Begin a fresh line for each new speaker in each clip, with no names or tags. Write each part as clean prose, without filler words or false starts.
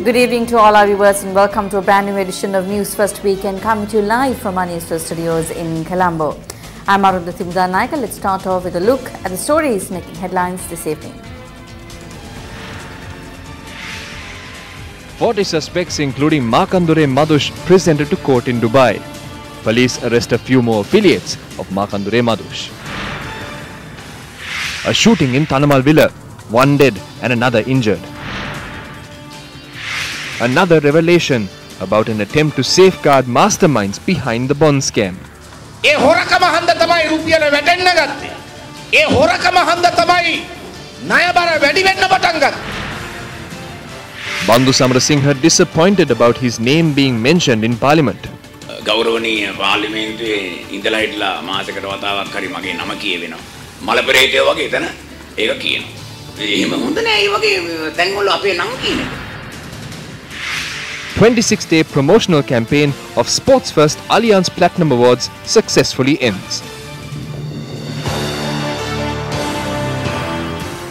Good evening to all our viewers and welcome to a brand new edition of News First Weekend, coming to you live from our Newsfirst studios in Colombo. I'm Arundhati. Let's start off with a look at the stories making headlines this evening.
40 suspects including Markandure Madush presented to court in Dubai. Police arrest a few more affiliates of Markandure Madush. A shooting in Tanamal Villa, one dead and another injured. Another revelation about an attempt to safeguard masterminds behind the bond scam. Bandhu Samarasinghe disappointed about his name being mentioned in Parliament.
ගෞරවනීය පාර්ලිමේන්තුවේ ඉඳලා හිටලා මාසයකට වතාවක් හරි මගේ නම කියවෙනවා. මලපරේතයෝ වගේ එතන ඒක කියනවා. එහෙම හොඳ නෑ ඒ වගේ තැන්වල අපේ නම කියන එක.
26th-day promotional campaign of Sports First Alliance Platinum Awards successfully ends.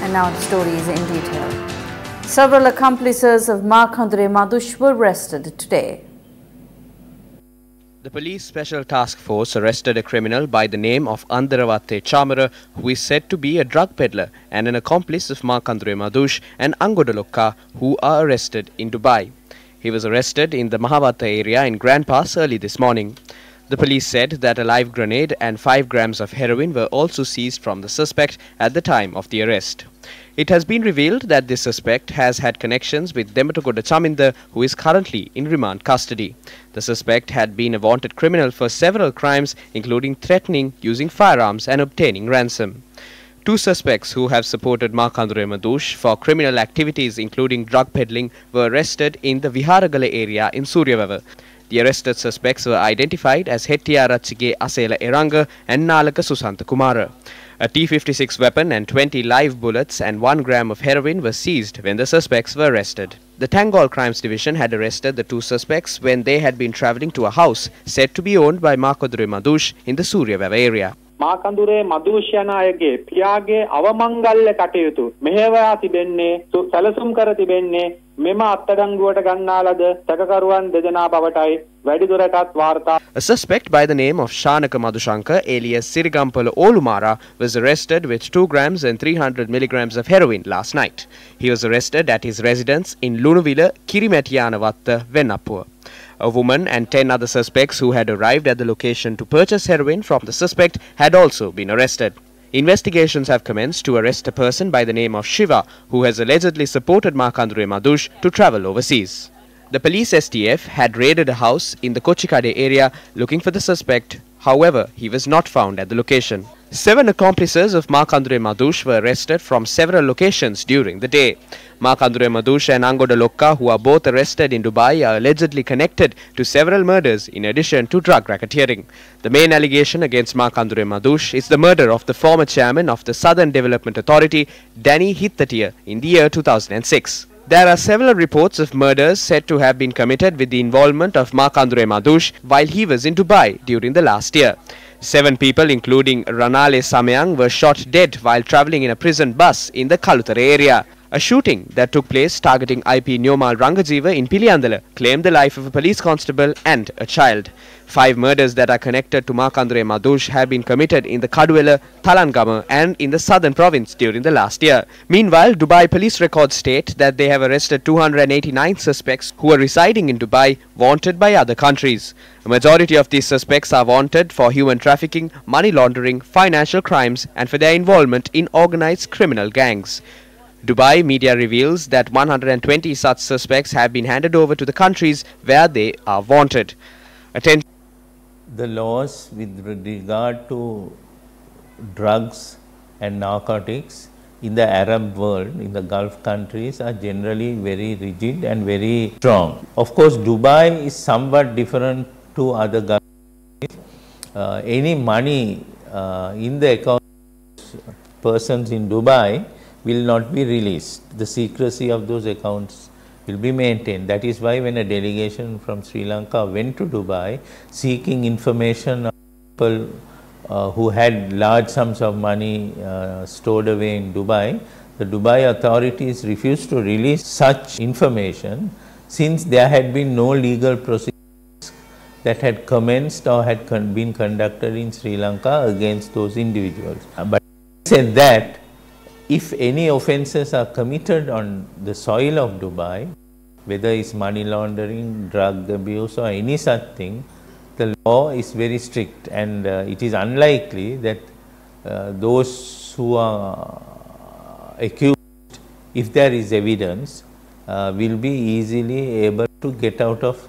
And now the stories in detail. Several accomplices of Markandure Madush were arrested today.
The police special task force arrested a criminal by the name of Andaravatte Chamara, who is said to be a drug peddler and an accomplice of Markandure Madush and Angodalokka, who are arrested in Dubai. He was arrested in the Mahawata area in Grand Pass early this morning. The police said that a live grenade and 5 grams of heroin were also seized from the suspect at the time of the arrest. It has been revealed that this suspect has had connections with Dematogoda Chaminda, who is currently in remand custody. The suspect had been a wanted criminal for several crimes, including threatening, using firearms and obtaining ransom. 2 suspects who have supported Markandure Madush for criminal activities including drug peddling were arrested in the Viharagala area in Suryawava. The arrested suspects were identified as Hettiarachige Asela Eranga and Nalaka Susanta Kumara. A T-56 weapon and 20 live bullets and 1 gram of heroin were seized when the suspects were arrested. The Tangol Crimes Division had arrested the 2 suspects when they had been travelling to a house said to be owned by Markandure Madush in the Suryawava area.
මාකඳුරේ මදුෂ්‍යන අයගේ පියාගේ අවමංගල්‍ය කටයුතු මෙහෙවයා තිබෙන්නේ සැලසුම් කර තිබෙන්නේ මෙම අත්අඩංගුවට ගන්නා ලද සැකකරුවන් දෙදෙනා බවටයි වැඩිදුරටත් වාර්තා.
A suspect by the name of Shanaka Madushanka alias Sirigampala Olumara was arrested with 2 grams and 300 milligrams of heroin last night. He was arrested at his residence in Lunuvila, Kirimetiyanavatta, Vennappua. A woman and 10 other suspects who had arrived at the location to purchase heroin from the suspect had also been arrested. Investigations have commenced to arrest a person by the name of Shiva, who has allegedly supported Markandure Madush to travel overseas. The police STF had raided a house in the Kochikade area looking for the suspect. However, he was not found at the location. 7 accomplices of Markandure Madush were arrested from several locations during the day. Markandure Madush and Angodalokka, who are both arrested in Dubai, are allegedly connected to several murders in addition to drug racketeering. The main allegation against Markandure Madush is the murder of the former chairman of the Southern Development Authority, Danny Hittatia, in the year 2006. There are several reports of murders said to have been committed with the involvement of Markandure Madush while he was in Dubai during the last year. 7 people, including Ranale Samayang, were shot dead while travelling in a prison bus in the Kalutara area. A shooting that took place targeting IP Nyomal Rangajiva in Piliyandala claimed the life of a police constable and a child. 5 murders that are connected to Markandure Madush have been committed in the Kaduwela, Talangama and in the southern province during the last year. Meanwhile, Dubai police records state that they have arrested 289 suspects who are residing in Dubai wanted by other countries. A majority of these suspects are wanted for human trafficking, money laundering, financial crimes and for their involvement in organized criminal gangs. Dubai media reveals that 120 such suspects have been handed over to the countries where they are wanted.
The laws with regard to drugs and narcotics in the Arab world, in the Gulf countries, are generally very rigid and very strong. Of course, Dubai is somewhat different to other Gulf countries. Any money in the account of persons in Dubai will not be released. The secrecy of those accounts will be maintained. That is why when a delegation from Sri Lanka went to Dubai seeking information on people who had large sums of money stored away in Dubai, the Dubai authorities refused to release such information, since there had been no legal proceedings that had commenced or had been conducted in Sri Lanka against those individuals. But said that if any offences are committed on the soil of Dubai, whether it's money laundering, drug abuse or any such thing, the law is very strict, and it is unlikely that those who are accused, if there is evidence, will be easily able to get out of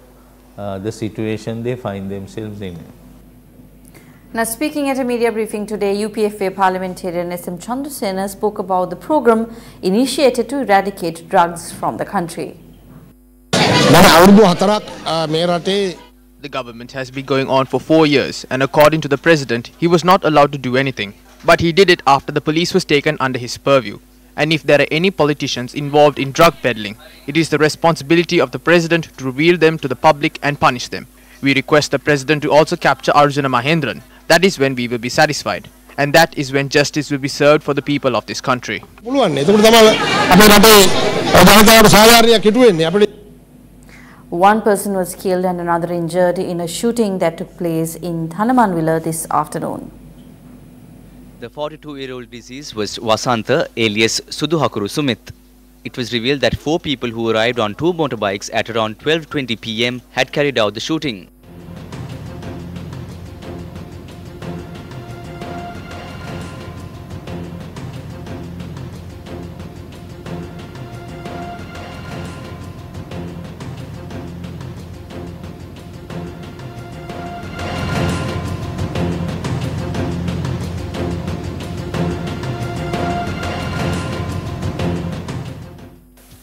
the situation they find themselves in.
Now, speaking at a media briefing today, UPFA parliamentarian SM Chandrasena spoke about the program initiated to eradicate drugs from the country.
The government has been going on for 4 years, and according to the president, he was not allowed to do anything. But he did it after the police was taken under his purview. And if there are any politicians involved in drug peddling, it is the responsibility of the president to reveal them to the public and punish them. We request the president to also capture Arjuna Mahendran. That is when we will be satisfied. And that is when justice will be served for the people of this country.
One person was killed and another injured in a shooting that took place in Thanamanwila this afternoon.
The 42-year-old deceased was Vasantha alias Suduhakuru Sumit. It was revealed that 4 people who arrived on 2 motorbikes at around 12:20 p.m. had carried out the shooting.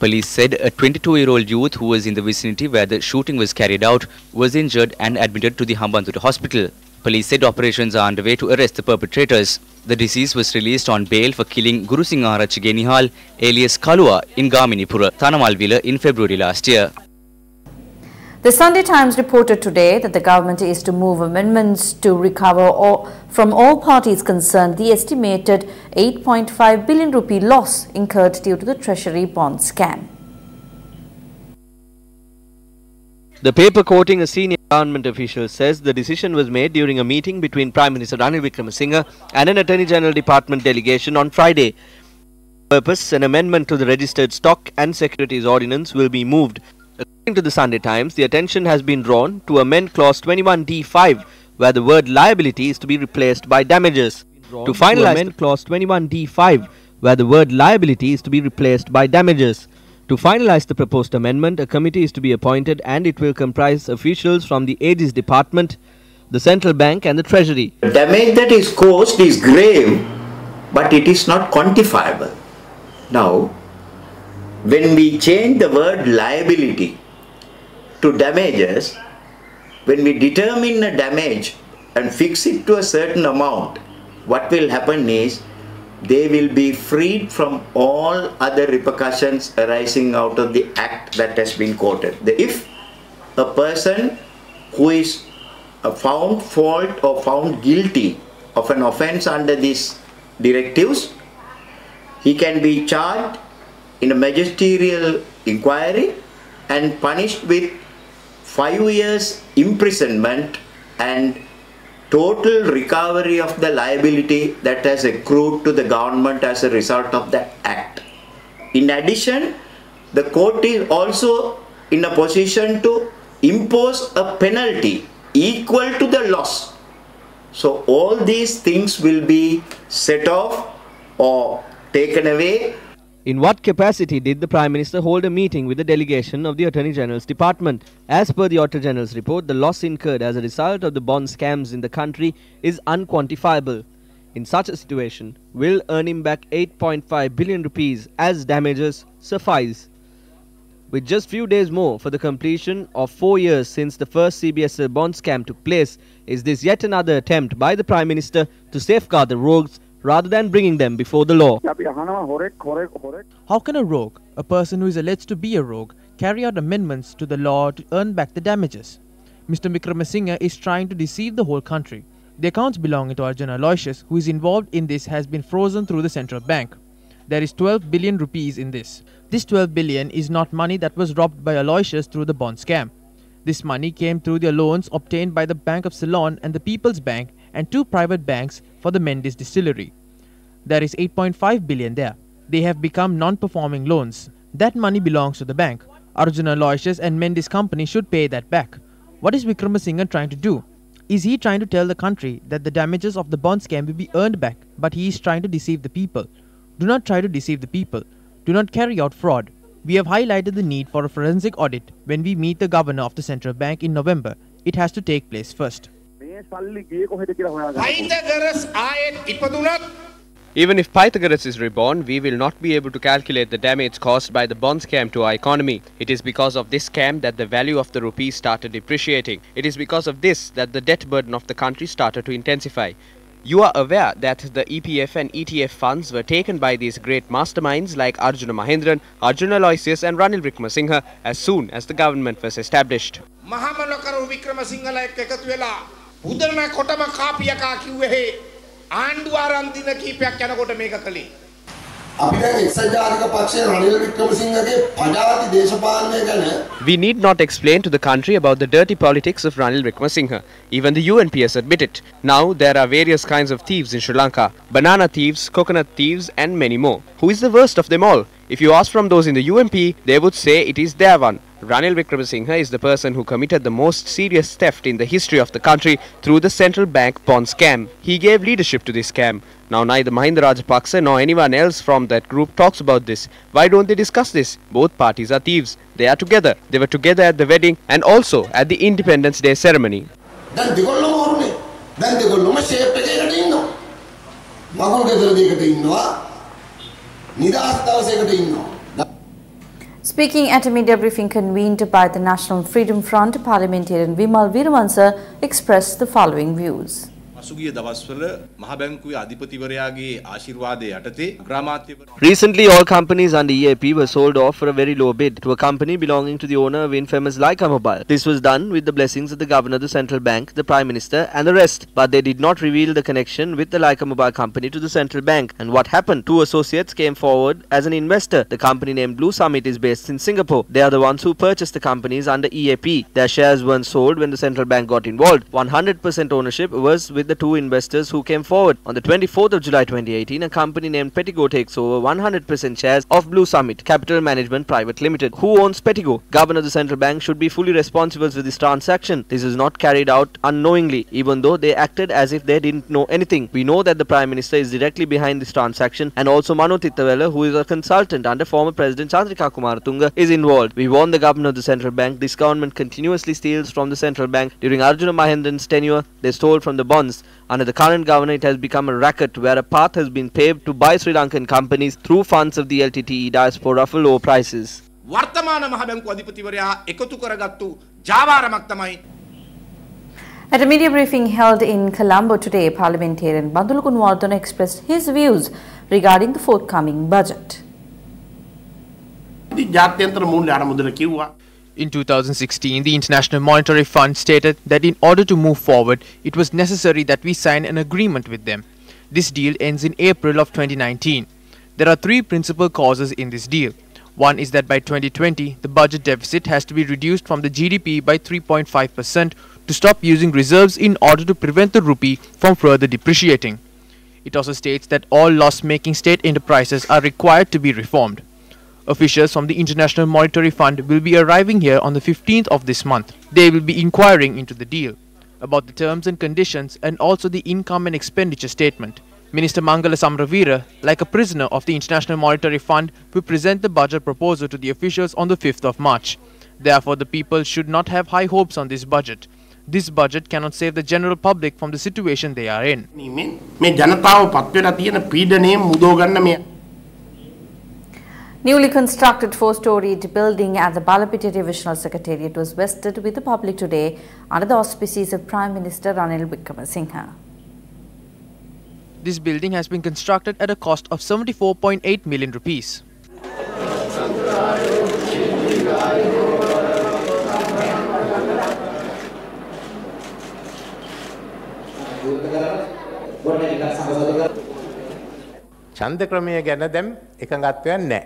Police said a 22-year-old youth who was in the vicinity where the shooting was carried out was injured and admitted to the Hambantota hospital. Police said operations are underway to arrest the perpetrators. The deceased was released on bail for killing Guru Singh Arachi Genihal alias Kalua in Gaminipura, Thanamalwila in February last year.
The Sunday Times reported today that the government is to move amendments to recover from all parties concerned the estimated 8.5 billion rupee loss incurred due to the Treasury bond scam.
The paper quoting a senior government official says the decision was made during a meeting between Prime Minister Ranil Wickremesinghe and an Attorney General Department delegation on Friday. Purpose, an amendment to the Registered Stock and Securities Ordinance will be moved. According to the Sunday Times, the attention has been drawn to amend clause 21D5, where the word liability is to be replaced by damages. To finalize clause 21D5, where the word liability is to be replaced by damages. To finalize the proposed amendment, a committee is to be appointed and it will comprise officials from the Aegis Department, the Central Bank and the Treasury.
The damage that is caused is grave, but it is not quantifiable. Now, when we change the word liability to damages, when we determine a damage and fix it to a certain amount, what will happen is they will be freed from all other repercussions arising out of the act that has been quoted. If a person who is found fault or found guilty of an offence under these directives, he can be charged in a magisterial inquiry and punished with 5 years imprisonment and total recovery of the liability that has accrued to the government as a result of that act. In addition, the court is also in a position to impose a penalty equal to the loss. So all these things will be set off or taken away.
In what capacity did the Prime Minister hold a meeting with the delegation of the Attorney General's Department? As per the Auditor General's report, the loss incurred as a result of the bond scams in the country is unquantifiable. In such a situation, will earning back 8.5 billion rupees as damages suffice? With just few days more for the completion of 4 years since the first CBSL bond scam took place, is this yet another attempt by the Prime Minister to safeguard the rogues rather than bringing them before the law?
How can a rogue, a person who is alleged to be a rogue, carry out amendments to the law to earn back the damages? Mr. Wickremesinghe is trying to deceive the whole country. The accounts belonging to Arjuna Aloysius, who is involved in this, has been frozen through the central bank. There is 12 billion rupees in this. This 12 billion is not money that was robbed by Aloysius through the bond scam. This money came through the loans obtained by the Bank of Ceylon and the People's Bank and two private banks for the Mendes distillery. There is 8.5 billion there. They have become non-performing loans. That money belongs to the bank. Arjuna Aloysius and Mendes company should pay that back. What is Wickramasinghe trying to do? Is he trying to tell the country that the damages of the bond scam will be earned back, but he is trying to deceive the people? Do not try to deceive the people. Do not carry out fraud. We have highlighted the need for a forensic audit when we meet the governor of the central bank in November. It has to take place first.
Even if Pythagoras is reborn, we will not be able to calculate the damage caused by the bond scam to our economy. It is because of this scam that the value of the rupee started depreciating. It is because of this that the debt burden of the country started to intensify. You are aware that the EPF and ETF funds were taken by these great masterminds like Arjuna Mahendran, Arjuna Aloysius and Ranil Wickramasinghe as soon as the government was established. We need not explain to the country about the dirty politics of Ranil Wickramasinghe. Even the UNP has admitted. Now there are various kinds of thieves in Sri Lanka. Banana thieves, coconut thieves and many more. Who is the worst of them all? If you ask from those in the UNP, they would say it is their one. Ranil Wickramasinghe is the person who committed the most serious theft in the history of the country through the central bank bond scam. He gave leadership to this scam. Now neither Mahinda Rajapaksa nor anyone else from that group talks about this. Why don't they discuss this? Both parties are thieves. They are together. They were together at the wedding and also at the Independence Day ceremony.
Speaking at a media briefing convened by the National Freedom Front, parliamentarian Vimal Weerawansa expressed the following views.
Recently, all companies under EAP were sold off for a very low bid to a company belonging to the owner of infamous Lanka Mobile. This was done with the blessings of the governor, the central bank, the prime minister and the rest. But they did not reveal the connection with the Lanka Mobile company to the central bank. And what happened? Two associates came forward as an investor. The company named Blue Summit is based in Singapore. They are the ones who purchased the companies under EAP. Their shares weren't sold when the central bank got involved. 100% ownership was with the two investors who came forward. On the 24th of July 2018, a company named Petigo takes over 100% shares of Blue Summit Capital Management Private Limited. Who owns Petigo? Governor of the central bank should be fully responsible for this transaction. This is not carried out unknowingly, even though they acted as if they didn't know anything. We know that the Prime Minister is directly behind this transaction, and also Mano Tittawala, who is a consultant under former President Chandrika Kumaratunga, is involved. We warn the Governor of the central bank. This government continuously steals from the central bank. During Arjuna Mahendran's tenure, they stole from the bonds. Under the current governor, it has become a racket where a path has been paved to buy Sri Lankan companies through funds of the LTTE diaspora for low prices.
At a media briefing held in Colombo today, parliamentarian Bandulu Kunwardana expressed his views regarding the forthcoming budget.
In 2016, the International Monetary Fund stated that in order to move forward, it was necessary that we sign an agreement with them. This deal ends in April of 2019. There are three principal causes in this deal. One is that by 2020, the budget deficit has to be reduced from the GDP by 3.5% to stop using reserves in order to prevent the rupee from further depreciating. It also states that all loss-making state enterprises are required to be reformed. Officials from the International Monetary Fund will be arriving here on the 15th of this month. They will be inquiring into the deal, about the terms and conditions and also the income and expenditure statement. Minister Mangala Samravira, like a prisoner of the International Monetary Fund, will present the budget proposal to the officials on the 5th of March. Therefore, the people should not have high hopes on this budget. This budget cannot save the general public from the situation they are in.
Newly constructed 4-storied building at the Balapitiya Divisional Secretariat was vested with the public today under the auspices of Prime Minister Ranil Wickramasinghe.
This building has been constructed at a cost of 74.8 million rupees.
ඡන්ද ක්‍රමය ගැන දැන් එකඟත්වයක් නැහැ.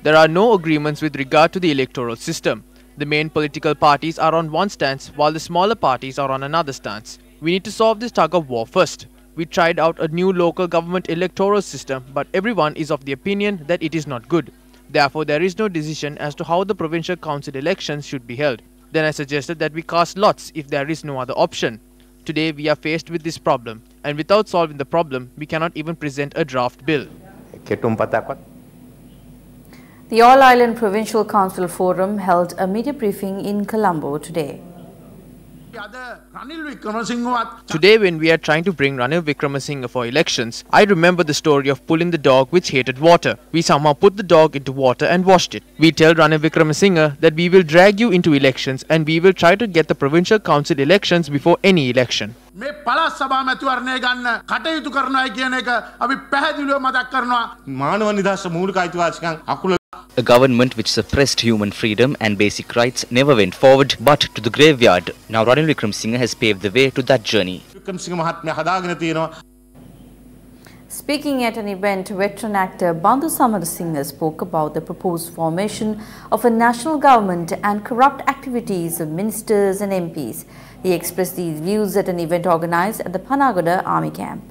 There are no agreements with regard to the electoral system. The main political parties are on one stance while the smaller parties are on another stance. We need to solve this tug of war first. We tried out a new local government electoral system, but everyone is of the opinion that it is not good. Therefore, there is no decision as to how the provincial council elections should be held. Then I suggested that we cast lots if there is no other option. Today we are faced with this problem, and without solving the problem, we cannot even present a draft bill.
The All Island Provincial Council Forum held a media briefing in Colombo today.
Today, when we are trying to bring Ranil Wickramasinghe for elections, I remember the story of pulling the dog which hated water. We somehow put the dog into water and washed it. We tell Ranil Wickramasinghe that we will drag you into elections and we will try to get the provincial council elections before any election.
A government which suppressed human freedom and basic rights never went forward but to the graveyard. Now Ranil Wickramasinghe has paved the way to that journey.
Speaking at an event, veteran actor Bandhu Samarasinghe spoke about the proposed formation of a national government and corrupt activities of ministers and MPs. He expressed these views at an event organized at the Panagoda Army Camp.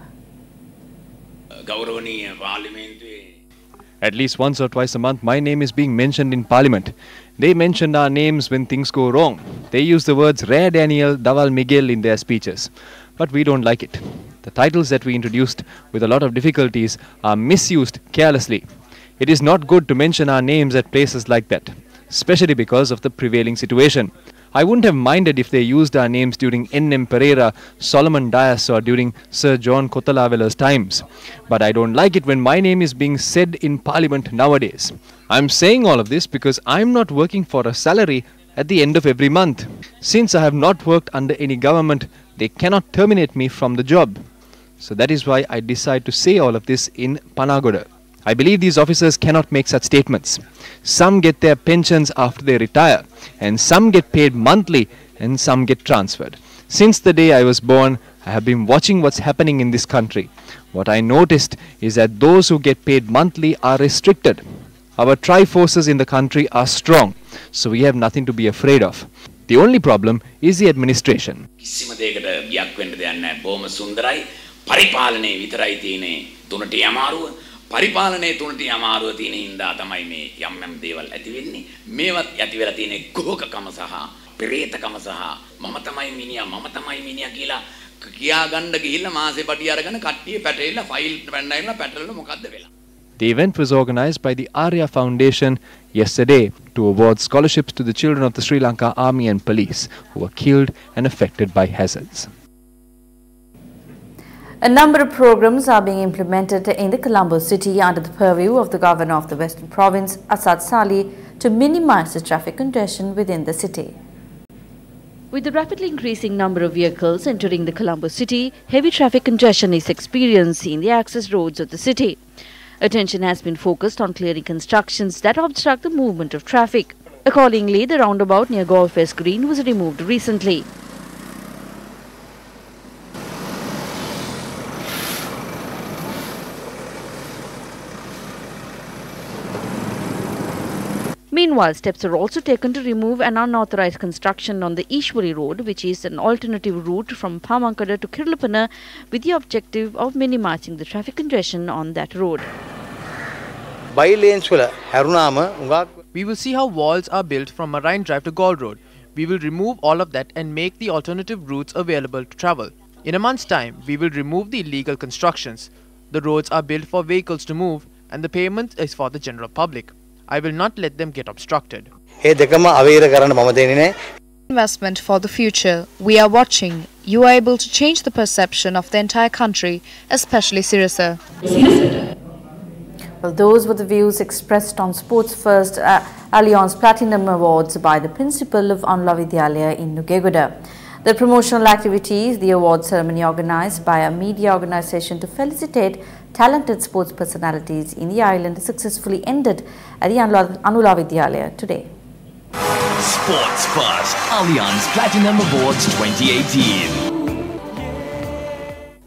At least once or twice a month, my name is being mentioned in Parliament. They mention our names when things go wrong. They use the words Rare Daniel, Daval Miguel in their speeches. But we don't like it. The titles that we introduced with a lot of difficulties are misused carelessly. It is not good to mention our names at places like that, especially because of the prevailing situation. I wouldn't have minded if they used our names during N.M. Pereira, Solomon Dias or during Sir John Kotalavela's times. But I don't like it when my name is being said in Parliament nowadays. I'm saying all of this because I'm not working for a salary at the end of every month. Since I have not worked under any government, they cannot terminate me from the job. So that is why I decide to say all of this in Panagoda. I believe these officers cannot make such statements. Some get their pensions after they retire, and some get paid monthly, and some get transferred. Since the day I was born, I have been watching what's happening in this country. What I noticed is that those who get paid monthly are restricted. Our tri-forces in the country are strong, so we have nothing to be afraid of. The only problem is the administration.
පරිපාලනයේ තුනට අමාරුව තියෙන හින්දා තමයි මේ යම් යම් දේවල් ඇති වෙන්නේ. මේවත් ඇති වෙලා තියෙන කුහකකම සහ පෙරේතකම සහ මම තමයි මිනිහා කියලා කියා ගන්න ගිහිල්ලා මාසේ පටි අරගෙන කට්ටිය පැටලෙලා ෆයිල් පැන්නයිලා පැටලෙලා මොකද්ද වෙලා.
The event was organized by the Arya Foundation yesterday to award scholarships to the children of the Sri Lanka Army and Police who were killed and affected by hazards.
A number of programs are being implemented in the Colombo city under the purview of the Governor of the Western Province, Asad Sali, to minimize the traffic congestion within the city. With the rapidly increasing number of vehicles entering the Colombo city, heavy traffic congestion is experienced in the access roads of the city. Attention has been focused on clearing constructions that obstruct the movement of traffic. Accordingly, the roundabout near Golf West Green was removed recently. Meanwhile, steps are also taken to remove an unauthorized construction on the Ishwari Road, which is an alternative route from Pamankada to Kirlapana, with the objective of minimizing the traffic congestion on that road.
We will see how walls are built from Marine Drive to Gaul Road. We will remove all of that and make the alternative routes available to travel. In a month's time, we will remove the illegal constructions. The roads are built for vehicles to move and the pavement is for the general public. I will not let them get obstructed.
Investment for the future. We are watching. You are able to change the perception of the entire country, especially Sirasa.
Well, those were the views expressed on Sports First Alliance Platinum Awards by the principal of Anula Vidyalaya in Nugegoda. The promotional activities, the award ceremony organized by a media organization to felicitate talented sports personalities in the island successfully ended at the Anula Vidyalaya today.
Sports First Alliance Platinum Awards 2018.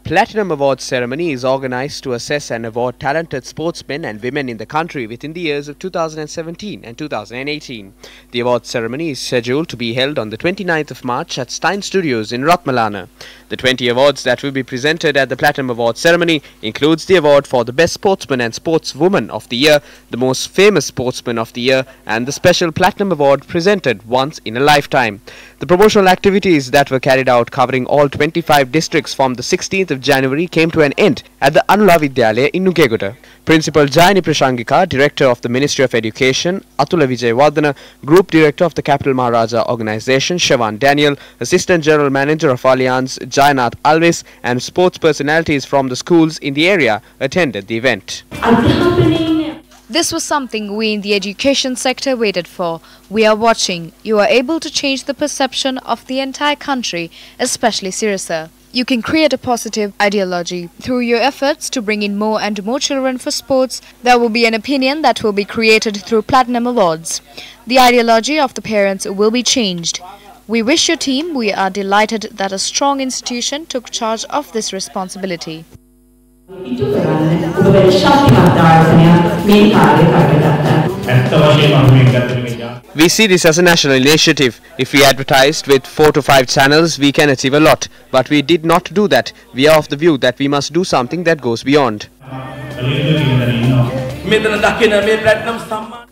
Platinum Awards ceremony is organized to assess and award talented sportsmen and women in the country within the years of 2017 and 2018. The awards ceremony is scheduled to be held on the 29th of March at Stein Studios in Ratmalana. The 20 awards that will be presented at the Platinum Awards ceremony includes the award for the Best Sportsman and Sportswoman of the Year, the Most Famous Sportsman of the Year, and the Special Platinum Award presented once in a lifetime. The promotional activities that were carried out covering all 25 districts from the 16th of January came to an end at the Anula Vidyalaya in Nugegoda. Principal Jayani Prashangika, Director of the Ministry of Education, Atula Vijayawardana, Group Director of the Capital Maharaja Organization, Siobhan Daniel, Assistant General Manager of Allianz, Jayanath Alves, and sports personalities from the schools in the area attended the event.
This was something we in the education sector waited for. We are watching. You are able to change the perception of the entire country, especially Sirasa. You can create a positive ideology. Through your efforts to bring in more and more children for sports, there will be an opinion that will be created through Platinum Awards. The ideology of the parents will be changed. We wish your team, we are delighted that a strong institution took charge of this responsibility.
We see this as a national initiative. If we advertised with 4 to 5 channels, we can achieve a lot. But we did not do that. We are of the view that we must do something that goes beyond.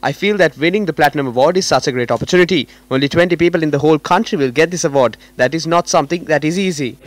I feel that winning the Platinum Award is such a great opportunity. Only 20 people in the whole country will get this award. That is not something that is easy.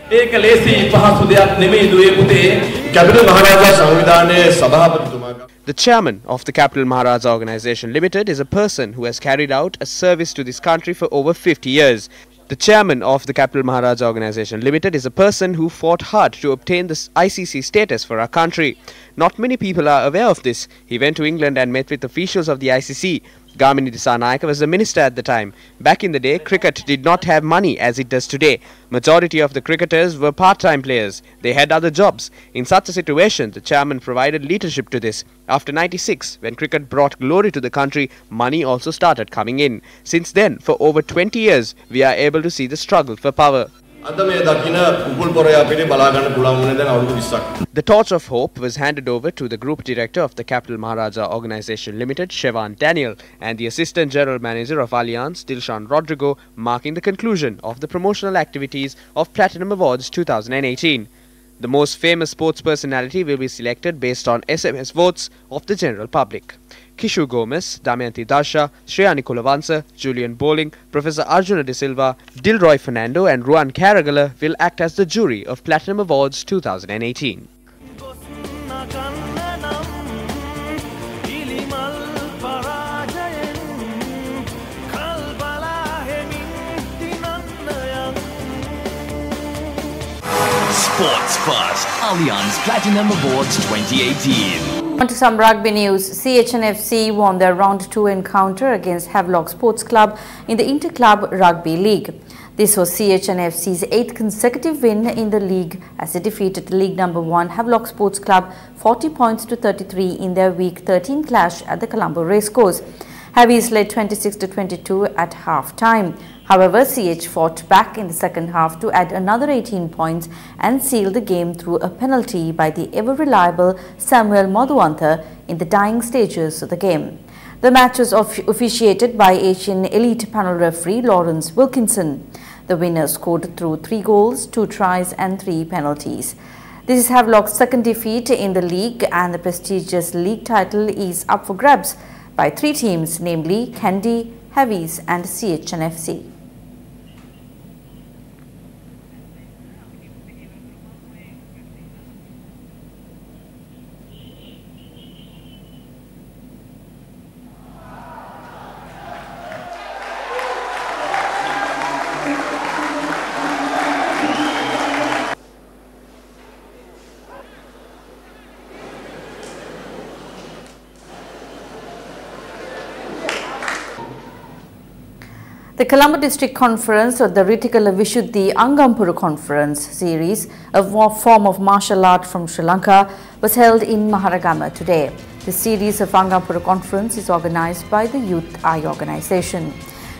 The chairman of the Capital Maharaja Organization Limited is a person who has carried out a service to this country for over 50 years. The chairman of the Capital Maharaja Organization Limited is a person who fought hard to obtain this ICC status for our country. Not many people are aware of this. He went to England and met with officials of the ICC. Gamini Disanayaka was the minister at the time. Back in the day, cricket did not have money as it does today. Majority of the cricketers were part-time players. They had other jobs. In such a situation, the chairman provided leadership to this. After 96, when cricket brought glory to the country, money also started coming in. Since then, for over 20 years, we are able to see the struggle for power. The torch of hope was handed over to the Group Director of the Capital Maharaja Organization Limited, Siobhan Daniel, and the Assistant General Manager of Allianz, Dilshan Rodrigo, marking the conclusion of the promotional activities of Platinum Awards 2018. The most famous sports personality will be selected based on SMS votes of the general public. Kishu Gomez, Damayanti Dasha, Shreyani Kulavansa, Julian Bowling, Professor Arjuna De Silva, Dilroy Fernando and Ruan Caragala will act as the jury of Platinum Awards 2018.
Sports First, Allianz Platinum Awards 2018.
On to some rugby news. CHNFC won their round 2 encounter against Havelock Sports Club in the Inter-Club Rugby League. This was CHNFC's 8th consecutive win in the league as they defeated League Number 1 Havelock Sports Club 40 points to 33 in their Week 13 clash at the Colombo Racecourse. Havies led 26-22 at half-time. However, CH fought back in the second half to add another 18 points and seal the game through a penalty by the ever-reliable Samuel Madhuantha in the dying stages of the game. The match was officiated by Asian Elite Panel referee Lawrence Wilkinson. The winner scored through 3 goals, 2 tries and 3 penalties. This is Havelock's second defeat in the league, and the prestigious league title is up for grabs by 3 teams, namely Kandy, Havies and CHNFC. The Colombo District Conference, or the Ritikala Vishuddhi Angampuru Conference series, a form of martial art from Sri Lanka, was held in Maharagama today. The series of Angampuru Conference is organized by the Youth Eye organization.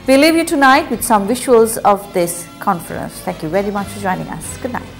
We leave you tonight with some visuals of this conference. Thank you very much for joining us. Good night.